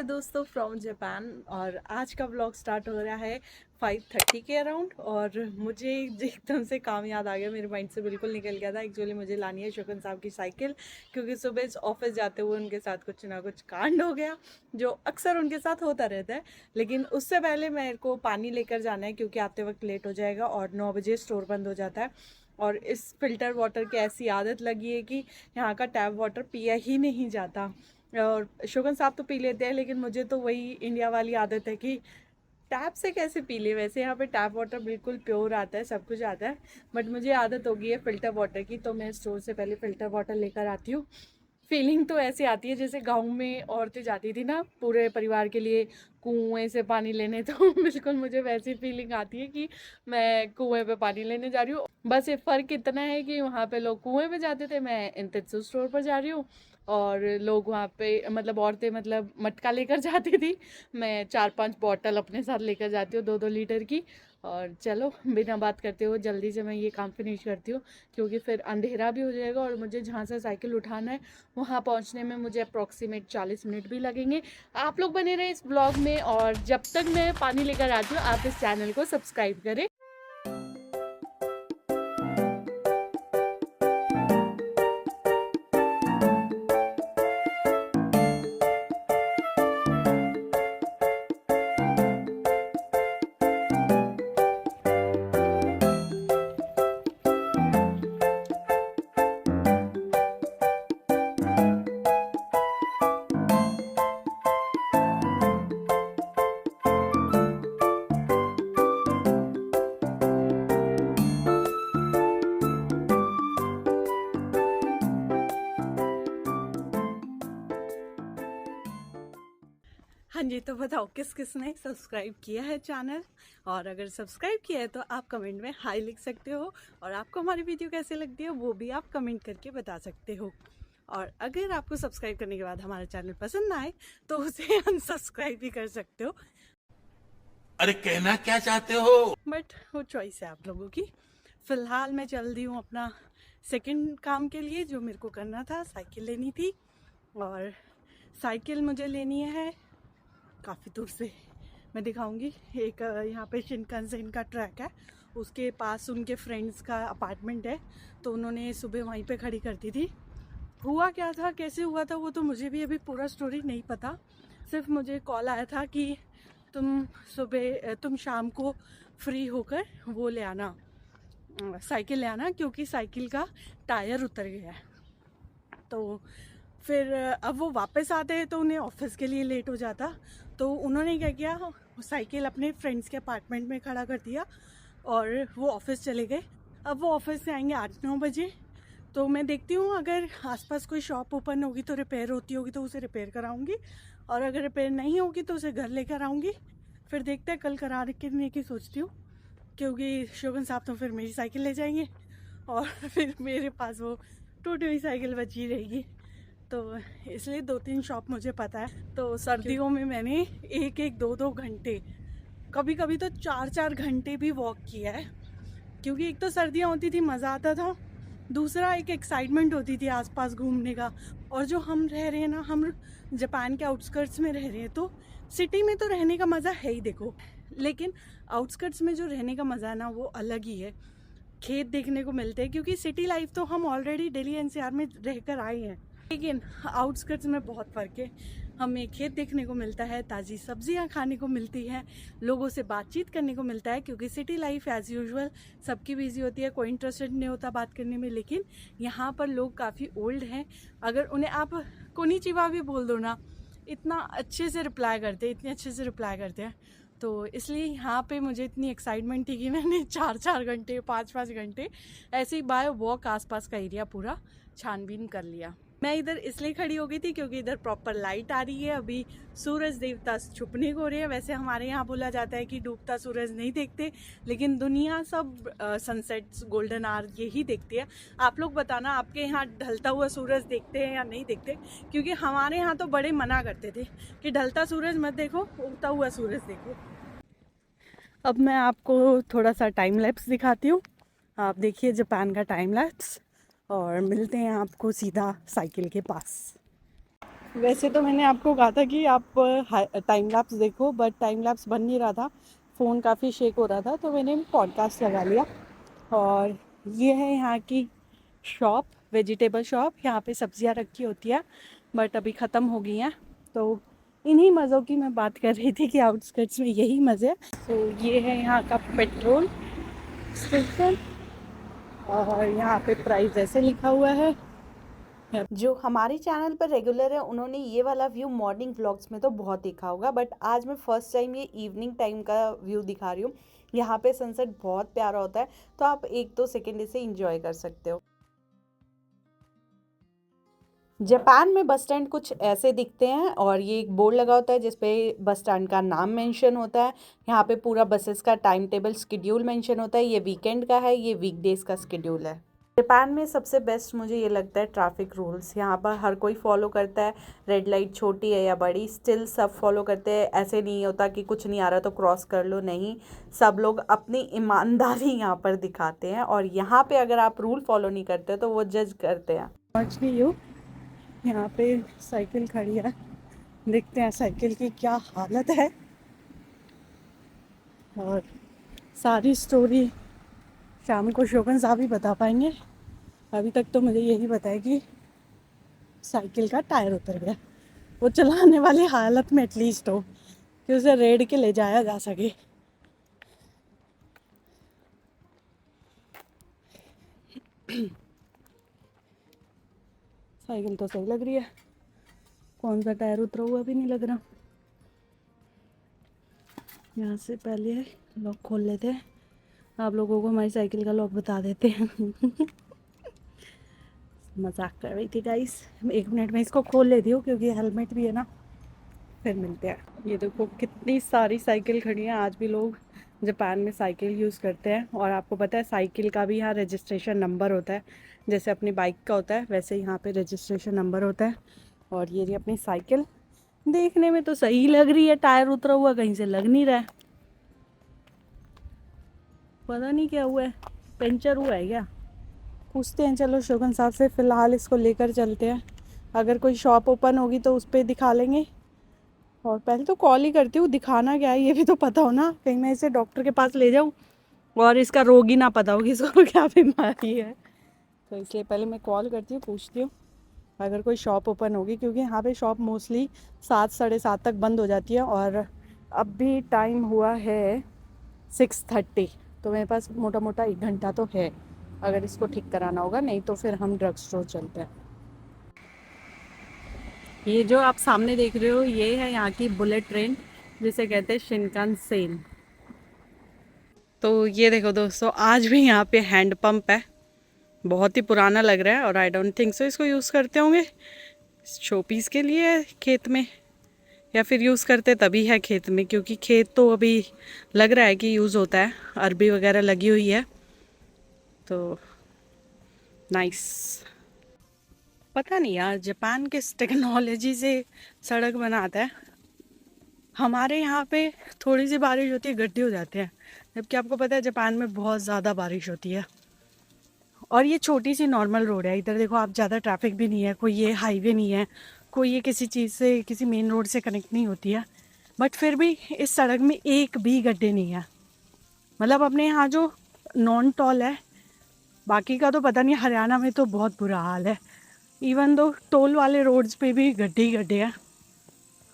दोस्तों from Japan. और आज का ब्लॉग स्टार्ट हो रहा है 5:30 के अराउंड। और मुझे एकदम से काम याद आ गया, मेरे माइंड से बिल्कुल निकल गया था। एक्चुअली मुझे लानी है शगुन साहब की साइकिल, क्योंकि सुबह ऑफिस जाते हुए उनके साथ कुछ ना कुछ कांड हो गया, जो अक्सर उनके साथ होता रहता है। लेकिन उससे पहले मेरे को पानी लेकर जाना है, क्योंकि आते वक्त लेट हो जाएगा और 9 बजे स्टोर बंद हो जाता है। और इस फिल्टर वाटर की ऐसी आदत लगी है कि यहाँ का टैप वाटर पिया ही नहीं जाता। और शोगन साहब तो पी लेते हैं, लेकिन मुझे तो वही इंडिया वाली आदत है कि टैप से कैसे पी ले। वैसे यहाँ पे टैप वाटर बिल्कुल प्योर आता है, सब कुछ आता है, बट मुझे आदत हो गई है फ़िल्टर वाटर की, तो मैं स्टोर से पहले फ़िल्टर वाटर लेकर आती हूँ। फीलिंग तो ऐसी आती है जैसे गाँव में औरतें जाती थी ना पूरे परिवार के लिए कुएं से पानी लेने, तो बिल्कुल मुझे वैसी फीलिंग आती है कि मैं कुएं पे पानी लेने जा रही हूँ। बस ये फ़र्क इतना है कि वहाँ पे लोग कुएं पे जाते थे, मैं इंतेत्सु स्टोर पर जा रही हूँ। और लोग वहाँ पे मतलब औरतें मतलब मटका लेकर जाती थी, मैं 4-5 बॉटल अपने साथ लेकर जाती हूँ 2-2 लीटर की। और चलो बिना बात करते हुए जल्दी से मैं ये काम फिनिश करती हूँ, क्योंकि फिर अंधेरा भी हो जाएगा और मुझे जहाँ से साइकिल उठाना है वहाँ पहुँचने में मुझे अप्रॉक्सीमेट 40 मिनट भी लगेंगे। आप लोग बने रहे इस ब्लॉग में, और जब तक मैं पानी लेकर आती हूँ आप इस चैनल को सब्सक्राइब करें। हाँ जी, तो बताओ किस किस ने सब्सक्राइब किया है चैनल। और अगर सब्सक्राइब किया है तो आप कमेंट में हाई लिख सकते हो, और आपको हमारी वीडियो कैसे लगती है वो भी आप कमेंट करके बता सकते हो। और अगर आपको सब्सक्राइब करने के बाद हमारा चैनल पसंद ना आए तो उसे अनसब्सक्राइब भी कर सकते हो, अरे कहना क्या चाहते हो? बट वो चॉइस है आप लोगों की। फ़िलहाल मैं चल रही हूँ अपना सेकंड काम के लिए, जो मेरे को करना था, साइकिल लेनी थी। और साइकिल मुझे लेनी है काफ़ी दूर से, मैं दिखाऊंगी। एक यहाँ पे शिनकानसेन का ट्रैक है, उसके पास उनके फ्रेंड्स का अपार्टमेंट है, तो उन्होंने सुबह वहीं पे खड़ी कर दी थी। हुआ क्या था, कैसे हुआ था, वो तो मुझे भी अभी पूरा स्टोरी नहीं पता। सिर्फ मुझे कॉल आया था कि तुम शाम को फ्री होकर वो ले आना, साइकिल ले आना, क्योंकि साइकिल का टायर उतर गया है। तो फिर अब वो वापस आते तो उन्हें ऑफिस के लिए लेट हो जाता, तो उन्होंने क्या किया, साइकिल अपने फ्रेंड्स के अपार्टमेंट में खड़ा कर दिया और वो ऑफिस चले गए। अब वो ऑफिस से आएंगे 8-9 बजे, तो मैं देखती हूँ अगर आसपास कोई शॉप ओपन होगी तो रिपेयर होती होगी तो उसे रिपेयर कराऊंगी, और अगर रिपेयर नहीं होगी तो उसे घर लेकर आऊँगी। फिर देखते हैं, कल कराने की सोचती हूँ, क्योंकि शोभन साहब तो फिर मेरी साइकिल ले जाएंगे और फिर मेरे पास वो टूटी हुई साइकिल बची रहेगी। तो इसलिए 2-3 शॉप मुझे पता है। तो सर्दियों में मैंने 1-2 घंटे, कभी कभी तो 4-4 घंटे भी वॉक किया है, क्योंकि एक तो सर्दियाँ होती थी, मज़ा आता था, दूसरा एक एक्साइटमेंट होती थी आसपास घूमने का। और जो हम रह रहे हैं ना, हम जापान के आउटस्कर्ट्स में रह रहे हैं, तो सिटी में तो रहने का मज़ा है ही देखो, लेकिन आउटस्कर्ट्स में जो रहने का मज़ा है ना वो अलग ही है। खेत देखने को मिलते हैं, क्योंकि सिटी लाइफ तो हम ऑलरेडी दिल्ली एनसीआर में रहकर आए हैं, लेकिन आउटस्कर्ट्स में बहुत फ़र्क है। हमें खेत देखने को मिलता है, ताज़ी सब्जियां खाने को मिलती हैं, लोगों से बातचीत करने को मिलता है, क्योंकि सिटी लाइफ एज़ यूजुअल सबकी बिजी होती है, कोई इंटरेस्टेड नहीं होता बात करने में। लेकिन यहाँ पर लोग काफ़ी ओल्ड हैं, अगर उन्हें आप कोनिचिवा भी बोल दो ना, इतना अच्छे से रिप्लाई करते हैं, इतने अच्छे से रिप्लाई करते हैं। तो इसलिए यहाँ पे मुझे इतनी एक्साइटमेंट थी कि मैंने 4-4 घंटे 5-5 घंटे ऐसे ही बाय वॉक आसपास का एरिया पूरा छानबीन कर लिया। मैं इधर इसलिए खड़ी हो गई थी क्योंकि इधर प्रॉपर लाइट आ रही है, अभी सूरज देवता छुपने को हो रहे हैं। वैसे हमारे यहाँ बोला जाता है कि डूबता सूरज नहीं देखते, लेकिन दुनिया सब सनसेट्स गोल्डन आवर यही देखती है। आप लोग बताना आपके यहाँ ढलता हुआ सूरज देखते हैं या नहीं देखते, क्योंकि हमारे यहाँ तो बड़े मना करते थे कि ढलता सूरज मत देखो, उगता हुआ सूरज देखो। अब मैं आपको थोड़ा सा टाइम लैप्स दिखाती हूँ, आप देखिए जापान का टाइम लैप्स, और मिलते हैं आपको सीधा साइकिल के पास। वैसे तो मैंने आपको कहा था कि आप टाइम लैप्स देखो, बट टाइम लैप्स बन नहीं रहा था, फ़ोन काफ़ी शेक हो रहा था, तो मैंने पॉडकास्ट लगा लिया। और ये है यहाँ की शॉप, वेजिटेबल शॉप। यहाँ पे सब्जियाँ रखी होती है, बट अभी ख़त्म हो गई हैं। तो इन्हीं मज़ों की मैं बात कर रही थी कि आउटस्कर्ट्स में यही मज़े। तो ये है यहाँ का पेट्रोल स्टेशन, और यहाँ पे प्राइस ऐसे लिखा हुआ है। जो हमारे चैनल पर रेगुलर है उन्होंने ये वाला व्यू मॉर्निंग व्लॉग्स में तो बहुत देखा होगा, बट आज मैं फर्स्ट टाइम ये इवनिंग टाइम का व्यू दिखा रही हूँ। यहाँ पे सनसेट बहुत प्यारा होता है, तो आप 1-2 सेकेंड इसे इंजॉय कर सकते हो। जापान में बस स्टैंड कुछ ऐसे दिखते हैं, और ये एक बोर्ड लगा होता है जिसपे बस स्टैंड का नाम मेंशन होता है। यहाँ पे पूरा बसेस का टाइम टेबल शेड्यूल मेंशन होता है। ये वीकेंड का है, ये वीकडेज का शेड्यूल है। जापान में सबसे बेस्ट मुझे ये लगता है ट्रैफिक रूल्स। यहाँ पर हर कोई फॉलो करता है, रेड लाइट छोटी है या बड़ी, स्टिल सब फॉलो करते हैं। ऐसे नहीं होता कि कुछ नहीं आ रहा तो क्रॉस कर लो, नहीं, सब लोग अपनी ईमानदारी यहाँ पर दिखाते हैं, और यहाँ पे अगर आप रूल फॉलो नहीं करते तो वो जज करते हैं। पहुँच गई हूँ, यहाँ पे साइकिल खड़ी है, देखते हैं साइकिल की क्या हालत है, और सारी स्टोरी शाम को शोभन साहब ही बता पाएंगे। अभी तक तो मुझे यही पता है कि साइकिल का टायर उतर गया, वो चलाने वाली हालत में एटलीस्ट हो कि उसे रेड के ले जाया जा सके। साइकिल तो सही लग रही है, कौन सा टायर उतरा हुआ भी नहीं लग रहा। यहाँ से पहले लॉक खोल लेते हैं, आप लोगों को हमारी साइकिल का लॉक बता देते हैं। मजाक कर रही थी गाइस। 1 मिनट में इसको खोल लेती हूँ क्योंकि हेलमेट भी है ना, फिर मिलते हैं। ये देखो कितनी सारी साइकिल खड़ी हैं। आज भी लोग जापान में साइकिल यूज़ करते हैं, और आपको पता है साइकिल का भी यहाँ रजिस्ट्रेशन नंबर होता है, जैसे अपनी बाइक का होता है वैसे यहाँ पे रजिस्ट्रेशन नंबर होता है। और ये अपनी साइकिल देखने में तो सही लग रही है, टायर उतरा हुआ कहीं से लग नहीं रहा है, पता नहीं क्या हुआ है, पंचर हुआ है क्या, पूछते हैं। चलो शोगन साहब से, फ़िलहाल इसको लेकर चलते हैं। अगर कोई शॉप ओपन होगी तो उस पर दिखा लेंगे, और पहले तो कॉल ही करती हूँ, दिखाना क्या है ये भी तो पता हो ना, कहीं मैं इसे डॉक्टर के पास ले जाऊँ और इसका रोग ही ना पता हो कि इसको क्या बीमारी है। तो इसलिए पहले मैं कॉल करती हूँ, पूछती हूँ अगर कोई शॉप ओपन होगी, क्योंकि यहाँ पे शॉप मोस्टली 7 साढ़े 7 तक बंद हो जाती है, और अब भी टाइम हुआ है 6:30, तो मेरे पास मोटा मोटा 1 घंटा तो है अगर इसको ठीक कराना होगा, नहीं तो फिर हम ड्रग स्टोर चलते हैं। ये जो आप सामने देख रहे हो ये है यहाँ की बुलेट ट्रेन, जिसे कहते हैं शिनकानसेन। तो ये देखो दोस्तों, आज भी यहाँ पे हैंड पंप है, बहुत ही पुराना लग रहा है, और आई डोंट थिंक सो इसको यूज़ करते होंगे, शोपीस के लिए है खेत में, या फिर यूज़ करते तभी है खेत में, क्योंकि खेत तो अभी लग रहा है कि यूज़ होता है, अरबी वगैरह लगी हुई है, तो नाइस। पता नहीं यार जापान किस टेक्नोलॉजी से सड़क बनाता है। हमारे यहाँ पे थोड़ी सी बारिश होती है गड्ढे हो जाते हैं, जबकि आपको पता है जापान में बहुत ज़्यादा बारिश होती है। और ये छोटी सी नॉर्मल रोड है, इधर देखो आप, ज़्यादा ट्रैफिक भी नहीं है, कोई ये हाईवे नहीं है, कोई ये किसी चीज़ से, किसी मेन रोड से कनेक्ट नहीं होती है, बट फिर भी इस सड़क में एक भी गड्ढे नहीं है। मतलब अपने यहाँ जो नॉन टॉल है, बाकी का तो पता नहीं, हरियाणा में तो बहुत बुरा हाल है। इवन दो टोल वाले रोड्स पे भी गड्ढे ही गड्ढे हैं,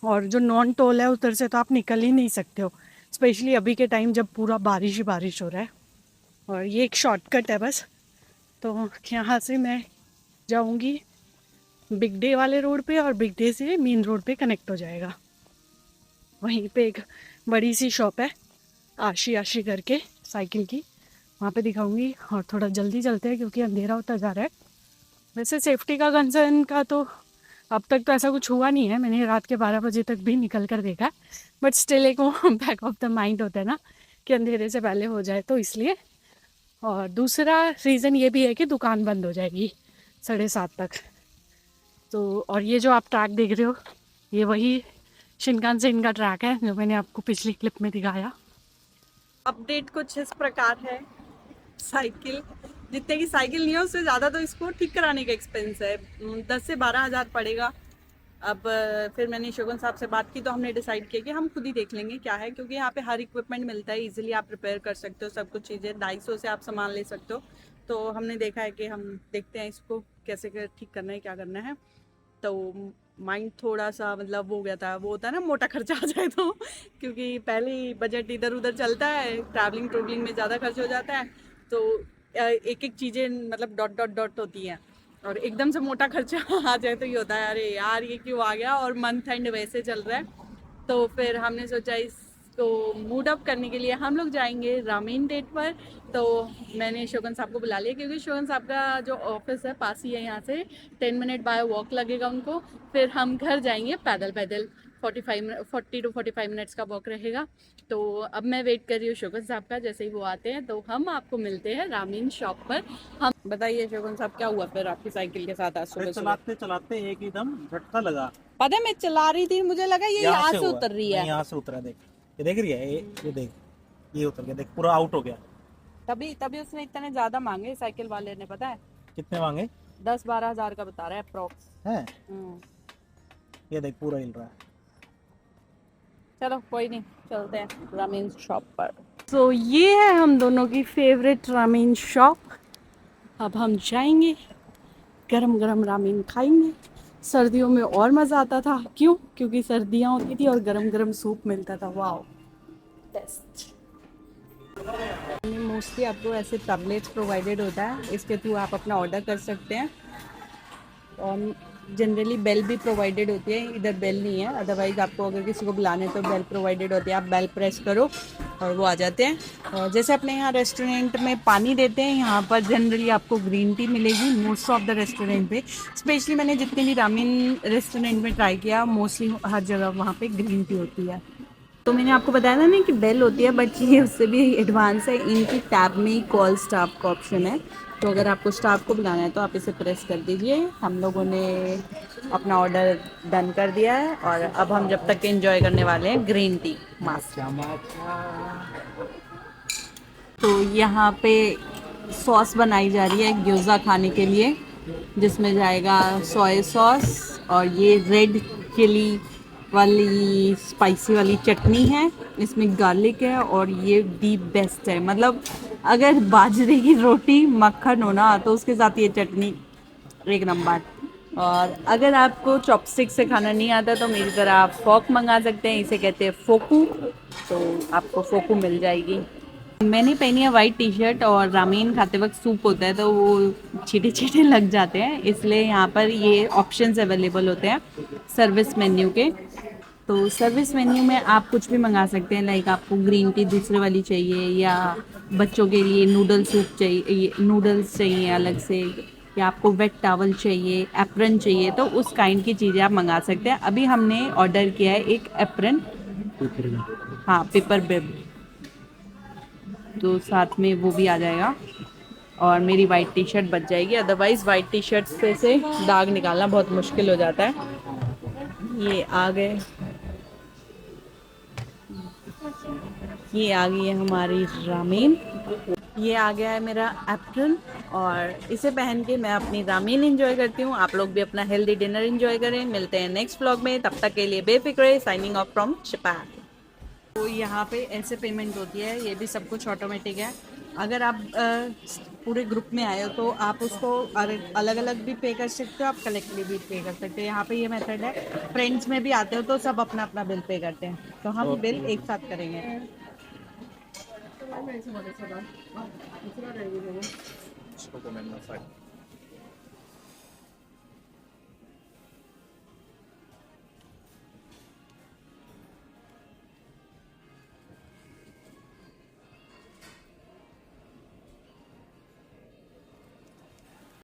और जो नॉन टोल है उधर से तो आप निकल ही नहीं सकते हो, स्पेशली अभी के टाइम जब पूरा बारिश ही बारिश हो रहा है। और ये एक शॉर्टकट है बस, तो यहाँ से मैं जाऊँगी बिग डे वाले रोड पे, और बिग डे से मेन रोड पे कनेक्ट हो जाएगा। वहीं पे एक बड़ी सी शॉप है आशी आशी करके साइकिल की, वहाँ पे दिखाऊंगी। और थोड़ा जल्दी चलते हैं क्योंकि अंधेरा होता जा रहा है। वैसे सेफ्टी का कंसर्न का तो अब तक तो ऐसा कुछ हुआ नहीं है, मैंने रात के 12 बजे तक भी निकल कर देखा है, बट स्टिल एक वो बैक ऑफ द माइंड होता है ना कि अंधेरे से पहले हो जाए, तो इसलिए। और दूसरा रीज़न ये भी है कि दुकान बंद हो जाएगी 7:30 तक। तो और ये जो आप ट्रैक देख रहे हो, ये वही शिनकानसेन का ट्रैक है जो मैंने आपको पिछली क्लिप में दिखाया। अपडेट कुछ इस प्रकार है, साइकिल जितने की साइकिल नहीं है उससे ज़्यादा तो इसको ठीक कराने का एक्सपेंस है, 10 से 12 हज़ार पड़ेगा। अब फिर मैंने शगुन साहब से बात की तो हमने डिसाइड किया कि हम खुद ही देख लेंगे क्या है, क्योंकि यहाँ पे हर इक्विपमेंट मिलता है, इजीली आप प्रिपेयर कर सकते हो सब कुछ चीज़ें, 250 से आप सामान ले सकते हो। तो हमने देखा है कि हम देखते हैं इसको कैसे ठीक करना है, क्या करना है। तो माइंड थोड़ा सा मतलब वो हो गया था, वो होता है ना मोटा खर्चा आ जाए तो क्योंकि पहले ही बजट इधर उधर चलता है, ट्रैवलिंग ट्रूवलिंग में ज़्यादा खर्च हो जाता है, तो एक एक चीज़ें मतलब डॉट डॉट डॉट होती हैं, और एकदम से मोटा खर्चा आ जाए तो ये होता है अरे यार ये क्यों आ गया, और मंथ एंड वैसे चल रहा है। तो फिर हमने सोचा इसको मूड अप करने के लिए हम लोग जाएंगे रामेन डेट पर। तो मैंने शोगन साहब को बुला लिया, क्योंकि शोगन साहब का जो ऑफिस है पास ही है यहाँ से, 10 मिनट बाय वॉक लगेगा उनको। फिर हम घर जाएंगे पैदल पैदल, 40 to 45 मिनट्स का वॉक रहेगा। तो अब मैं वेट कर रही हूँ शोगन साहब का, जैसे ही वो आते हैं तो हम आपको मिलते हैं रामीन शॉप पर। हम बताइए शोगन साहब क्या हुआ फिर आपकी साइकिल के साथ आज सुबह सुबह? चलाते चलाते एकदम झटका लगा। पता है मैं चला रही थी, मुझे लगा ये यहाँ से उतर रही है। यहाँ से उतरा, देख ये देख रही है, ये देख, ये उतर गया, देख पूरा आउट हो गया। तभी तभी उसने इतने ज्यादा मांगे साइकिल वाले ने, पता है कितने मांगे? 10-12 हजार का बता रहा है अप्रोक्स है। ये देख पूरा हिल रहा है। चलो कोई नहीं, चलते हैं रामेन शॉप पर। तो ये है हम दोनों की फेवरेट रामेन शॉप। अब हम जाएंगे, गरम गरम रामेन खाएंगे। सर्दियों में और मज़ा आता था, क्यों? क्योंकि सर्दियाँ होती थी और गरम गरम सूप मिलता था। Wow best. मोस्टली आपको ऐसे टैबलेट्स प्रोवाइडेड होता है, इसके थ्रू आप अपना ऑर्डर कर सकते हैं। और जनरली बेल भी प्रोवाइडेड होती है, इधर बेल नहीं है, अदरवाइज़ आपको अगर किसी को बुलाने तो बेल प्रोवाइडेड होती है, आप बेल प्रेस करो और वो आ जाते हैं। और जैसे अपने यहाँ रेस्टोरेंट में पानी देते हैं, यहाँ पर जनरली आपको ग्रीन टी मिलेगी मोस्ट ऑफ द रेस्टोरेंट पे। स्पेशली मैंने जितने भी रामेन रेस्टोरेंट में ट्राई किया, मोस्टली हर जगह वहाँ पे ग्रीन टी होती है। तो मैंने आपको बताया था ना कि बेल होती है, बट ये उससे भी एडवांस है, इनकी टैब में ही कॉल स्टाफ का ऑप्शन है। तो अगर आपको स्टाफ को बुलाना है तो आप इसे प्रेस कर दीजिए। हम लोगों ने अपना ऑर्डर डन कर दिया है और अब हम जब तक एंजॉय करने वाले हैं ग्रीन टी मस्त। तो यहाँ पे सॉस बनाई जा रही है ग्योज़ा खाने के लिए, जिसमें जाएगा सोया सॉस और ये रेड चिली वाली स्पाइसी वाली चटनी है, इसमें गार्लिक है और ये दी बेस्ट है। मतलब अगर बाजरे की रोटी मक्खन हो ना तो उसके साथ ये चटनी एक नंबर। और अगर आपको चॉपस्टिक से खाना नहीं आता तो मेरी तरह आप फोक मंगा सकते हैं, इसे कहते हैं फोकू, तो आपको फोकू मिल जाएगी। मैंने पहनी है वाइट टी शर्ट और रामेन खाते वक्त सूप होता है तो वो छींटे छींटे लग जाते हैं, इसलिए यहाँ पर ये ऑप्शंस अवेलेबल होते हैं सर्विस मेन्यू के। तो सर्विस मेन्यू में आप कुछ भी मंगा सकते हैं, लाइक आपको ग्रीन टी दूसरे वाली चाहिए या बच्चों के लिए नूडल सूप चाहिए, नूडल्स चाहिए अलग से, या आपको वेट टॉवल चाहिए, एप्रन चाहिए, तो उस काइंड की चीज़ें आप मंगा सकते हैं। अभी हमने ऑर्डर किया है एक एप्रन, हाँ पेपर बिब, तो साथ में वो भी आ जाएगा और मेरी वाइट टी शर्ट बच जाएगी। अदरवाइज़ वाइट टी शर्ट से दाग निकालना बहुत मुश्किल हो जाता है। ये आ गए, ये आ गई है हमारी रामेन, ये आ गया है मेरा एप्रन और इसे पहन के मैं अपनी रामेन एंजॉय करती हूँ। आप लोग भी अपना हेल्दी डिनर एंजॉय करें। मिलते हैं नेक्स्ट व्लॉग में, तब तक के लिए बेफिक्र, साइनिंग ऑफ फ्रॉम जापान। तो यहाँ पे ऐसे पेमेंट होती है, ये भी सब कुछ ऑटोमेटिक है। अगर आप पूरे ग्रुप में आए हो तो आप उसको अलग अलग भी पे कर सकते हो, आप कलेक्टिवली भी पे कर सकते हो। यहाँ पे ये मेथड है। फ्रेंड्स में भी आते हो तो सब अपना अपना बिल पे करते हैं, तो हम बिल एक साथ करेंगे।